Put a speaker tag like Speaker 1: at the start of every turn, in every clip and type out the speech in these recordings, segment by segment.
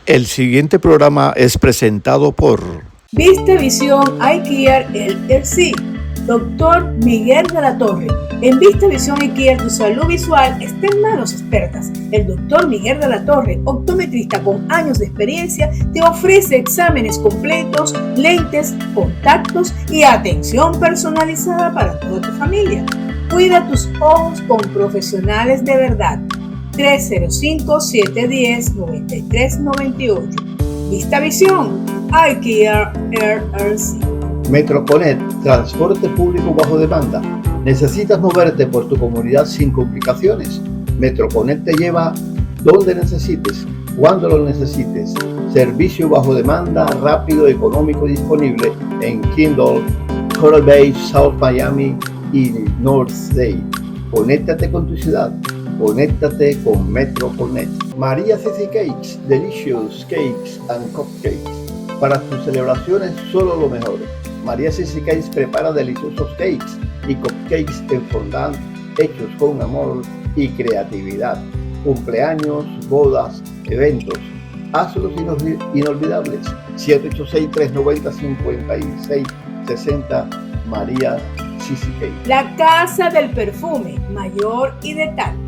Speaker 1: El siguiente programa es presentado por
Speaker 2: Vista Visión Eye Care LLC, Dr. Miguel de la Torre. En Vista Visión Eye Care tu salud visual está en manos expertas. El Dr. Miguel de la Torre, optometrista con años de experiencia, te ofrece exámenes completos, lentes, contactos y atención personalizada para toda tu familia. Cuida tus ojos con profesionales de verdad. 305-710-9398. Vista Visión Eye Care LLC.
Speaker 1: Metroconet, transporte público bajo demanda. ¿Necesitas moverte por tu comunidad sin complicaciones? Metroconet te lleva donde necesites, cuando lo necesites. Servicio bajo demanda, rápido, económico y disponible en Kindle, Coral Bay, South Miami y North Day. Conéctate con tu ciudad. Conéctate con Metroconet. María Cici Cakes, Delicious Cakes and Cupcakes. Para tus celebraciones, solo lo mejor. María Cici Cakes prepara deliciosos cakes y cupcakes en fondant hechos con amor y creatividad. Cumpleaños, bodas, eventos. Hazlos inolvidables. 786-390-5660. María Cici Cakes.
Speaker 2: La Casa del Perfume, Mayor y de Tal.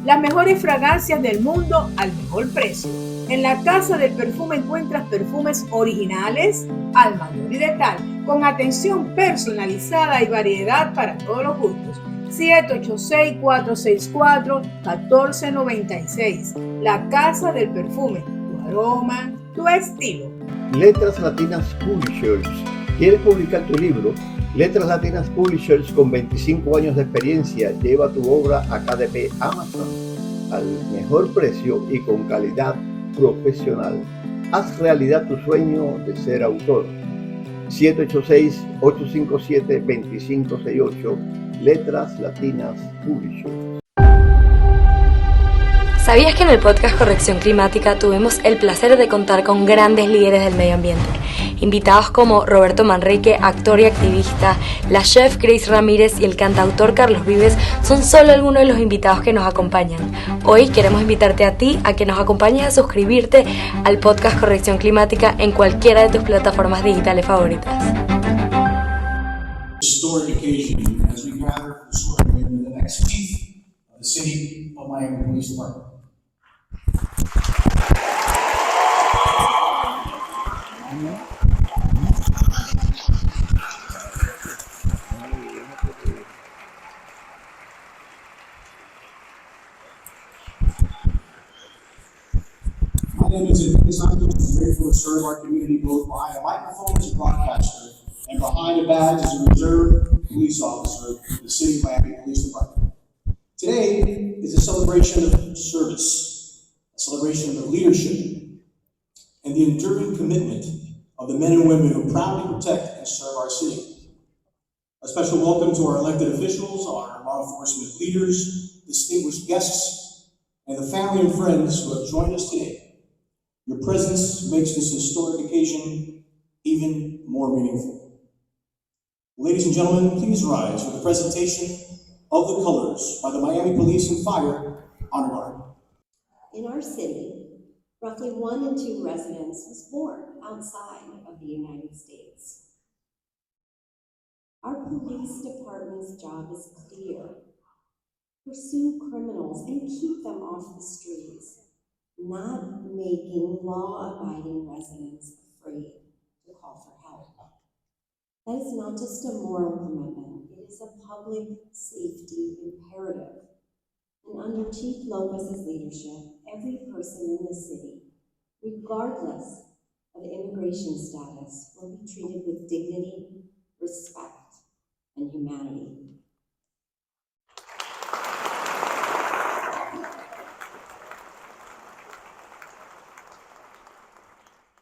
Speaker 2: Las mejores fragancias del mundo al mejor precio. En la Casa del Perfume encuentras perfumes originales al mayor y de tal, con atención personalizada y variedad para todos los gustos. 786-464-1496. La Casa del Perfume, tu aroma, tu estilo.
Speaker 1: Letras Latinas Publishers. ¿Quieres publicar tu libro? Letras Latinas Publishers, con 25 años de experiencia, lleva tu obra a KDP Amazon al mejor precio y con calidad profesional. Haz realidad tu sueño de ser autor. 786-857-2568. Letras Latinas Publishers.
Speaker 3: ¿Sabías que en el podcast Corrección Climática tuvimos el placer de contar con grandes líderes del medio ambiente? Invitados como Roberto Manrique, actor y activista, la chef Grace Ramírez y el cantautor Carlos Vives son solo algunos de los invitados que nos acompañan. Hoy queremos invitarte a ti a que nos acompañes a suscribirte al podcast Corrección Climática en cualquiera de tus plataformas digitales favoritas.
Speaker 4: Historic occasion as we gather for the swearing in of the next chief of the City of Miami Police Department. My name is Edwin Lopez. I'm grateful to serve our community both behind a microphone as a broadcaster and behind a badge as a reserve police officer of the City of Miami Police Department. Today is a celebration of service, a celebration of leadership, and the enduring commitment of the men and women who proudly protect and serve our city. A special welcome to our elected officials, our law enforcement leaders, distinguished guests, and the family and friends who have joined us today. Your presence makes this historic occasion even more meaningful. Ladies and gentlemen, please rise for the presentation of the colors by the Miami Police and Fire Honor Guard.
Speaker 5: In our city, roughly 1 in 2 residents was born outside of the United States. Our police department's job is clear. Pursue criminals and keep them off the streets, not making law-abiding residents afraid to call for help. That is not just a moral commitment, it is a public safety imperative. And under Chief Lopez's leadership, every person in the city, regardless of immigration status, will be treated with dignity, respect, and humanity.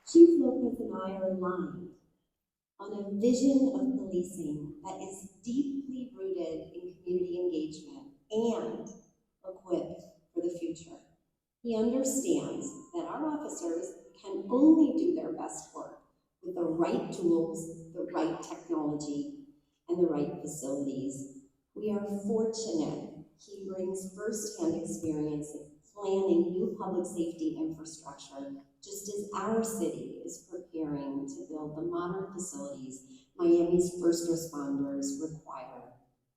Speaker 5: Chief Lopez and I are aligned on a vision of policing that is deeply rooted in community engagement and equipped for the future. He understands that our officers can only do their best work with the right tools, the right technology, and the right facilities. We are fortunate he brings firsthand experience planning new public safety infrastructure, just as our city is preparing to build the modern facilities Miami's first responders require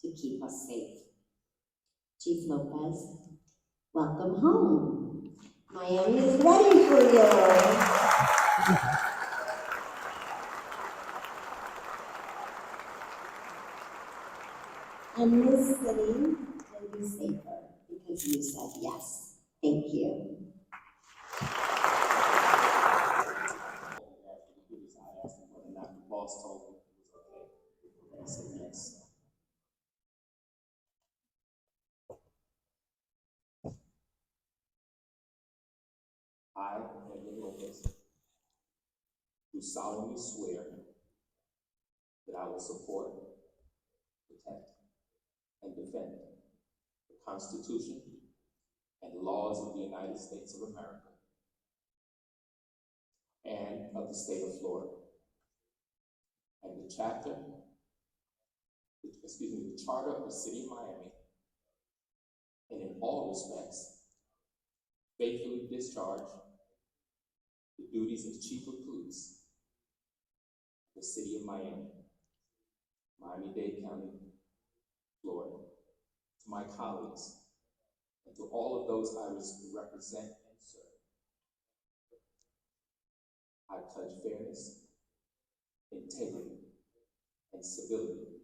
Speaker 5: to keep us safe. Chief Lopez, welcome home. Miami is ready for you. And this city will be safer because you said yes. Thank you.
Speaker 4: I asked him whether or not the boss told him it was okay. And he said yes. I, Edwin Lopez, do solemnly swear that I will support, protect, and defend the Constitution and laws of the United States of America and of the state of Florida, and the charter of the city of Miami, and in all respects, faithfully discharge the duties of Chief of Police of the city of Miami, Miami-Dade County, Florida. To my colleagues, and to all of those I represent and serve, I pledge fairness, integrity, and civility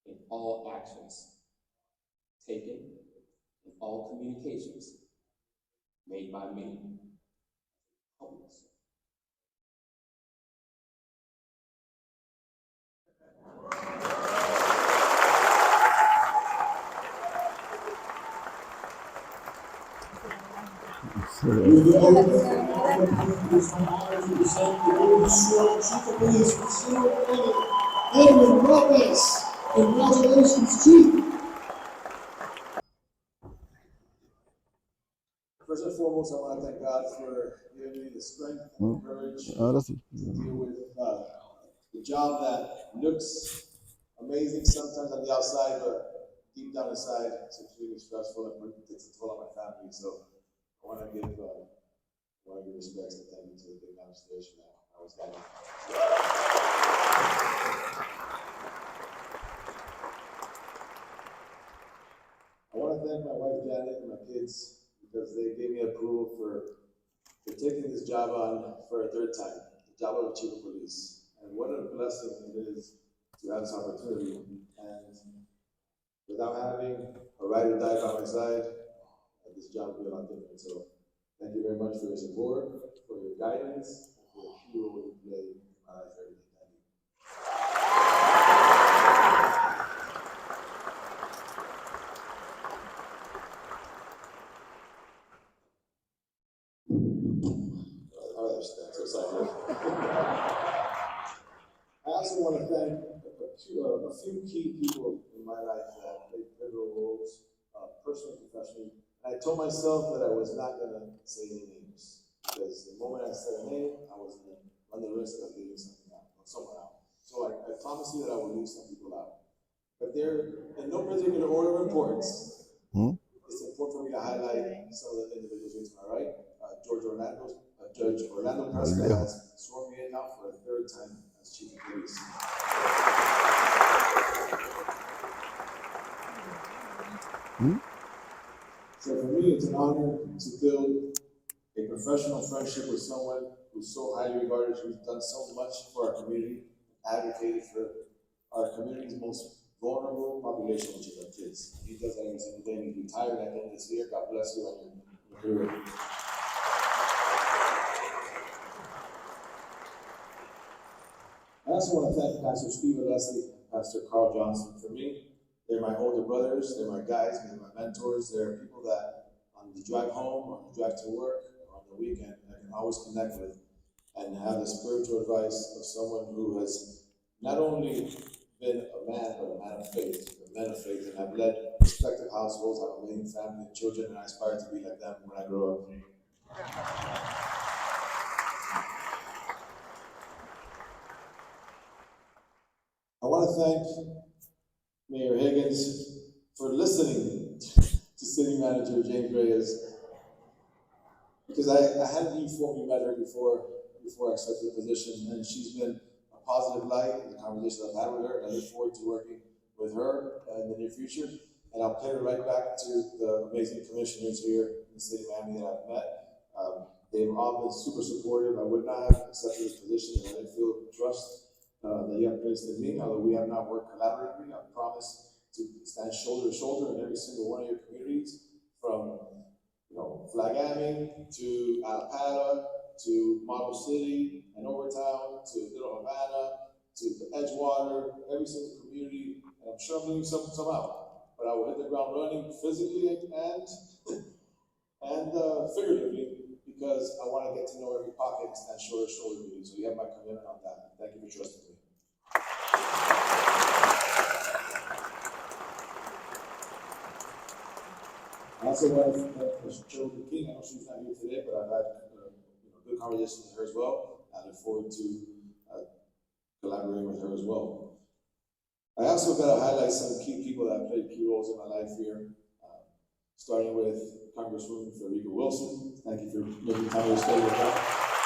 Speaker 4: in all actions taken, in all communications made by me, public. It's my honor to present the newly sworn Chief of Police for the City of Miami, Edwin Lopez. Congratulations, Chief. First and foremost, I want to thank God for giving me the strength and courage to deal with the job that looks amazing sometimes on the outside, but deep down inside, it's extremely stressful and it takes a toll on my family. So I want to give respects and thank you to the big downstairs for that. I was glad. I want to thank my wife Janet and my kids because they gave me approval for taking this job on for a third time, the job of Chief of Police. And what a blessing it is to have this opportunity. And without having a ride or die by my side, this job would be a lot different. So thank you very much for your support, for your guidance, and for the key role you play in my life every day. Thank you. So sorry. I also want to thank a few key people in my life that played pivotal roles, personally and professionally. And I told myself that I was not going to say any names because the moment I said a name, I was going to run the risk of leaving something out, or someone out. So I promise you that I will leave some people out. But they're in no particular order of importance. It's important for me to highlight some of the individuals here to my right. Judge Orlando Prescott has sworn me in now for a third time as Chief of Police. So for me, it's an honor to build a professional friendship with someone who's so highly regarded, who's done so much for our community, advocated for our community's most vulnerable population, which is our kids. He does that every single day. He's retired at the end of this year. God bless you on your career. I also want to thank Pastor Steve Leslie and Pastor Carl Johnson. For me, they're my older brothers, they're my guys, they're my mentors. They're people that on the drive home, on the drive to work, or on the weekend, I can always connect with and have the spiritual advice of someone who has not only been a man, but a man of faith, a man of faith. And I've led respective households, I have an amazing family and children, and I aspire to be like them when I grow up. I want to thank Mayor Higgins for listening to City Manager James Reyes
Speaker 6: because I hadn't informed you met her before I accepted the position, and she's been a positive light in the conversations I've had with her, and I look forward to working with her in the near future. And I'll pay it right back to the amazing commissioners here in the city of Miami that I've met. They've all been super supportive. I would not have accepted this position if I didn't feel trust that you have placed in me. Although we have not worked collaboratively, I promise to stand shoulder to shoulder in every single one of your communities, from Flagami to Alapata to Model City and Overtown to Little Havana to Edgewater, every single community. And I'm sure I'm leaving some out, but I will hit the ground running physically and figuratively, because I want to get to know every pocket and stand shoulder to shoulder with you. So you have my commitment on that. Thank you for trusting me. I also want to thank Chairwoman King. I know she's not here today, but I've had good conversations with her as well. I look forward to collaborating with her as well. I also got to highlight some key people that have played key roles in my life here, starting with Congresswoman Federica Wilson. Thank you for making time to stay with her.